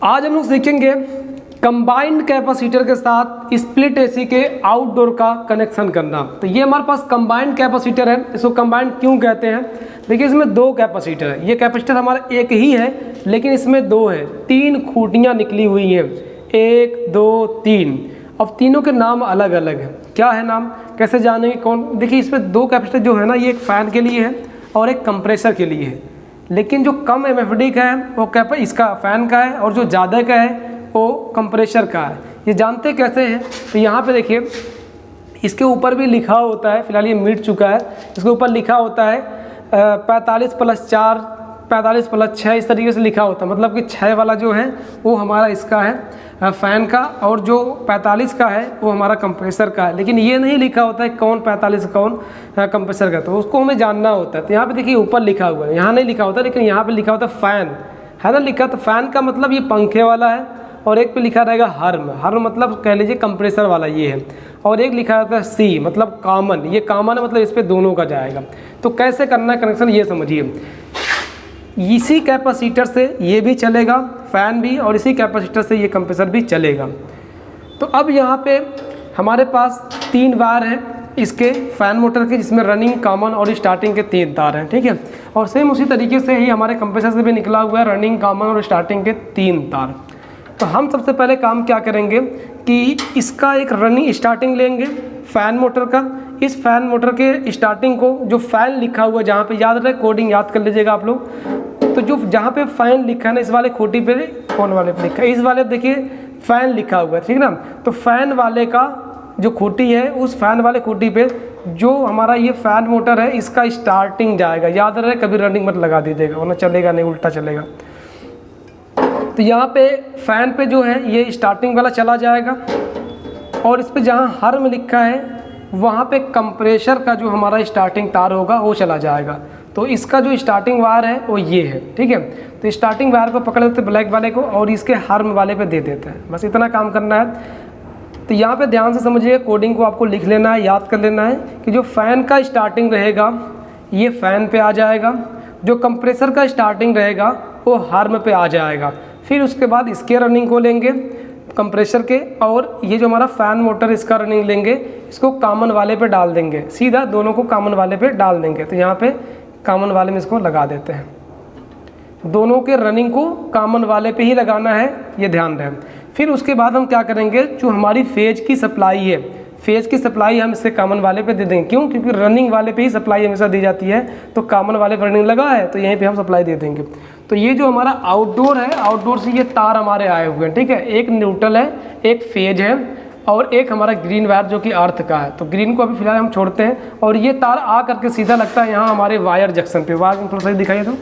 आज हम लोग सीखेंगे कंबाइंड कैपेसिटर के साथ स्प्लिट एसी के आउटडोर का कनेक्शन करना। तो ये हमारे पास कंबाइंड कैपेसिटर है। इसको कंबाइंड क्यों कहते हैं? देखिए इसमें दो कैपेसिटर है। ये कैपेसिटर हमारा एक ही है लेकिन इसमें दो है, तीन खूंटियाँ निकली हुई हैं, 1 2 3। अब तीनों के नाम अलग अलग हैं। क्या है नाम, कैसे जानेंगे कौन? देखिए इसमें दो कैपेसिटर जो है ना, ये एक फ़ैन के लिए है और एक कंप्रेसर के लिए है। लेकिन जो कम एमएफडी का है वो इसका फ़ैन का है और जो ज़्यादा का है वो कंप्रेसर का है। ये जानते कैसे हैं? तो यहाँ पे देखिए इसके ऊपर भी लिखा होता है, फिलहाल ये मिट चुका है, इसके ऊपर लिखा होता है 45+4 45+6 इस तरीके से लिखा होता है। मतलब कि 6 वाला जो है वो हमारा इसका है फ़ैन का और जो 45 का है वो हमारा कंप्रेसर का है। लेकिन ये नहीं लिखा होता है कौन 45 कौन कंप्रेसर का, तो उसको हमें जानना होता है। तो यहाँ पे देखिए ऊपर लिखा हुआ है, यहाँ नहीं लिखा होता लेकिन यहाँ पे लिखा होता है फ़ैन, है ना लिखा। तो फ़ैन का मतलब ये पंखे वाला है और एक पे लिखा रहेगा हर्म मतलब कह लीजिए कंप्रेसर वाला ये है, और एक लिखा रहता है सी मतलब कॉमन, ये कॉमन है मतलब इस पे दोनों का जाएगा। तो कैसे करना है कनेक्शन ये समझिए। इसी कैपेसिटर से ये भी चलेगा फ़ैन भी और इसी कैपेसिटर से ये कंप्रेसर भी चलेगा। तो अब यहाँ पे हमारे पास 3 वायर हैं इसके फ़ैन मोटर के, जिसमें रनिंग, कॉमन और स्टार्टिंग के 3 तार हैं, ठीक है। और सेम उसी तरीके से ही हमारे कंप्रेसर से भी निकला हुआ है रनिंग, कॉमन और स्टार्टिंग के 3 तार। तो हम सबसे पहले काम क्या करेंगे कि इसका एक रनिंग स्टार्टिंग लेंगे फ़ैन मोटर का। इस फ़ैन मोटर के स्टार्टिंग को जो फ़ैन लिखा हुआ है जहाँ पे, याद रहे कोडिंग याद कर लीजिएगा आप लोग। तो जो जहाँ पे फ़ैन लिखा है ना, इस वाले खोटी पे कौन वाले पे लिखा है, इस वाले पे देखिए फ़ैन लिखा हुआ है, ठीक है ना। तो फ़ैन वाले का जो खूंटी है, उस फ़ैन वाले खूंटी पे जो हमारा ये फ़ैन मोटर है इसका स्टार्टिंग जाएगा। याद रहे कभी रनिंग मत लगा दीजिएगा वरना चलेगा नहीं, उल्टा चलेगा। तो यहाँ पे फ़ैन पे जो है ये स्टार्टिंग वाला चला जाएगा और इस पे जहाँ हर्म लिखा है वहाँ पे कंप्रेसर का जो हमारा स्टार्टिंग तार होगा वो चला जाएगा। तो इसका जो स्टार्टिंग वायर है वो ये है, ठीक है। तो स्टार्टिंग वायर को पकड़ लेते हैं ब्लैक वाले को और इसके हर्म वाले पे दे देते हैं, बस इतना काम करना है। तो यहाँ पे ध्यान से समझिए, कोडिंग को आपको लिख लेना है, याद कर लेना है कि जो फ़ैन का स्टार्टिंग रहेगा ये फ़ैन पे आ जाएगा, जो कंप्रेसर का स्टार्टिंग रहेगा वो हर्म पे आ जाएगा। फिर उसके बाद इसके रनिंग को लेंगे कंप्रेसर के, और ये जो हमारा फ़ैन मोटर इसका रनिंग लेंगे, इसको कॉमन वाले पे डाल देंगे, सीधा दोनों को कॉमन वाले पे डाल देंगे। तो यहाँ पे कॉमन वाले में इसको लगा देते हैं, दोनों के रनिंग को कॉमन वाले पे ही लगाना है, ये ध्यान रहे। फिर उसके बाद हम क्या करेंगे, जो हमारी फेज की सप्लाई है, फेज की सप्लाई हम इससे कॉमन वाले पे दे देंगे। क्यों? क्योंकि रनिंग वाले पे ही सप्लाई हमेशा दी जाती है, तो कॉमन वाले पे रनिंग लगा है तो यहीं पे हम सप्लाई दे देंगे। तो ये जो हमारा आउटडोर है, आउटडोर से ये तार हमारे आए हुए हैं, ठीक है। एक न्यूट्रल है, एक फेज है और एक हमारा ग्रीन वायर जो कि अर्थ का है। तो ग्रीन को अभी फिलहाल हम छोड़ते हैं और ये तार आ करके सीधा लगता है यहाँ हमारे वायर जंक्शन पे। वायर थोड़ा सा दिखाइए, तो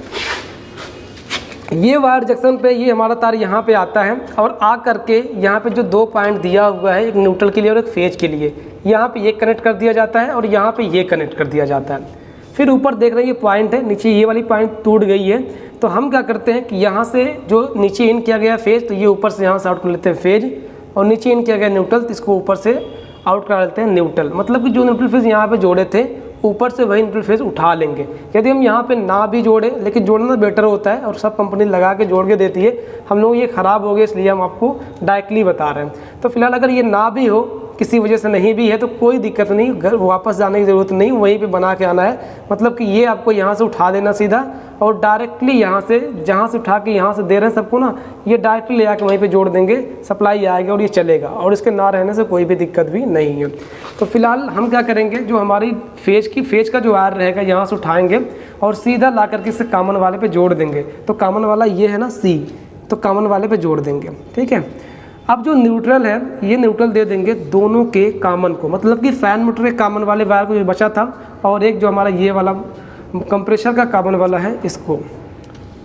ये वायर जंक्शन पे ये हमारा तार यहाँ पे आता है और आ करके यहाँ पे जो 2 पॉइंट दिया हुआ है, एक न्यूट्रल के लिए और एक फेज के लिए, यहाँ पे ये कनेक्ट कर दिया जाता है और यहाँ पे ये कनेक्ट कर दिया जाता है। फिर ऊपर देख रहे हैं ये पॉइंट है, नीचे ये वाली पॉइंट टूट गई है। तो हम क्या करते हैं कि यहाँ से जो नीचे इन किया गया फेज, तो ये ऊपर से यहाँ से आउट कर लेते हैं फेज, और नीचे इन किया गया न्यूट्रल, तो इसको ऊपर से आउट करा लेते हैं न्यूट्रल। मतलब कि जो न्यूट्रल फेज यहाँ पे जोड़े थे ऊपर से वही न्यूट्रल फेज उठा लेंगे। यदि हम यहाँ पे ना भी जोड़े, लेकिन जोड़ना बेटर होता है और सब कंपनी लगा के जोड़ के देती है, हम लोग ये ख़राब हो गया इसलिए हम आपको डायरेक्टली बता रहे हैं। तो फिलहाल अगर ये ना भी हो, किसी वजह से नहीं भी है, तो कोई दिक्कत नहीं, घर वापस जाने की ज़रूरत नहीं, वहीं पे बना के आना है। मतलब कि ये आपको यहाँ से उठा देना सीधा और डायरेक्टली यहाँ से, जहाँ से उठा के यहाँ से दे रहे हैं सबको ना, ये डायरेक्टली ले आके वहीं पे जोड़ देंगे, सप्लाई आएगा और ये चलेगा और इसके ना रहने से कोई भी दिक्कत भी नहीं है। तो फिलहाल हम क्या करेंगे, जो हमारी फेज का जो वायर रहेगा यहाँ से उठाएँगे और सीधा ला करके इसे कॉमन वाले पर जोड़ देंगे। तो कॉमन वाला ये है ना सी, तो कॉमन वाले पर जोड़ देंगे, ठीक है। अब जो न्यूट्रल है, ये न्यूट्रल दे देंगे दोनों के कॉमन को, मतलब कि फ़ैन मोटर के कॉमन वाले वायर को जो बचा था और एक जो हमारा ये वाला कंप्रेसर का कॉमन वाला है इसको।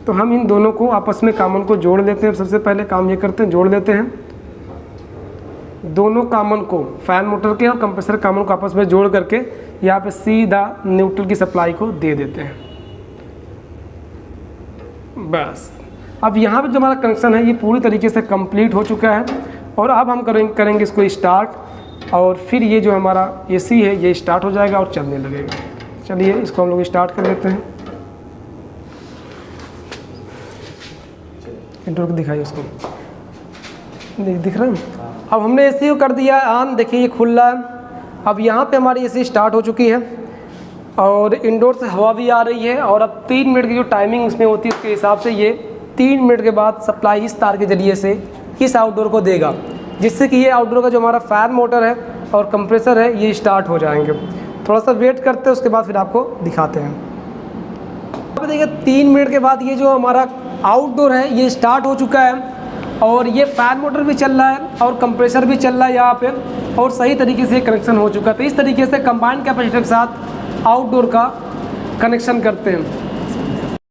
तो हम इन दोनों को आपस में कॉमन को जोड़ लेते हैं। सबसे पहले काम ये करते हैं, जोड़ लेते हैं दोनों कॉमन को, फ़ैन मोटर के और कंप्रेसर कॉमन को आपस में जोड़ करके यहाँ पे सीधा न्यूट्रल की सप्लाई को दे देते हैं, बस। अब यहाँ पे जो हमारा कनेक्शन है ये पूरी तरीके से कंप्लीट हो चुका है और अब हम करेंगे इसको स्टार्ट, और फिर ये जो हमारा एसी है ये स्टार्ट हो जाएगा और चलने लगेगा। चलिए इसको हम लोग स्टार्ट कर लेते हैं। इंट्रो दिखाइए उसको। दिख रहा है। अब हमने एसी को कर दिया ऑन, देखिए ये खुल रहा है। अब यहाँ पे हमारी एसी स्टार्ट हो चुकी है और इंडोर से हवा भी आ रही है। और अब 3 मिनट की जो टाइमिंग इसमें होती है उसके हिसाब से ये 3 मिनट के बाद सप्लाई इस तार के ज़रिए से इस आउटडोर को देगा, जिससे कि ये आउटडोर का जो हमारा फ़ैन मोटर है और कंप्रेसर है ये स्टार्ट हो जाएंगे। थोड़ा सा वेट करते हैं, उसके बाद फिर आपको दिखाते हैं। अब देखिए 3 मिनट के बाद ये जो हमारा आउटडोर है ये स्टार्ट हो चुका है और ये फ़ैन मोटर भी चल रहा है और कंप्रेसर भी चल रहा है यहाँ पे और सही तरीके से कनेक्शन हो चुका है। तो इस तरीके से कंबाइंड कैपेसिटर के साथ आउटडोर का कनेक्शन करते हैं।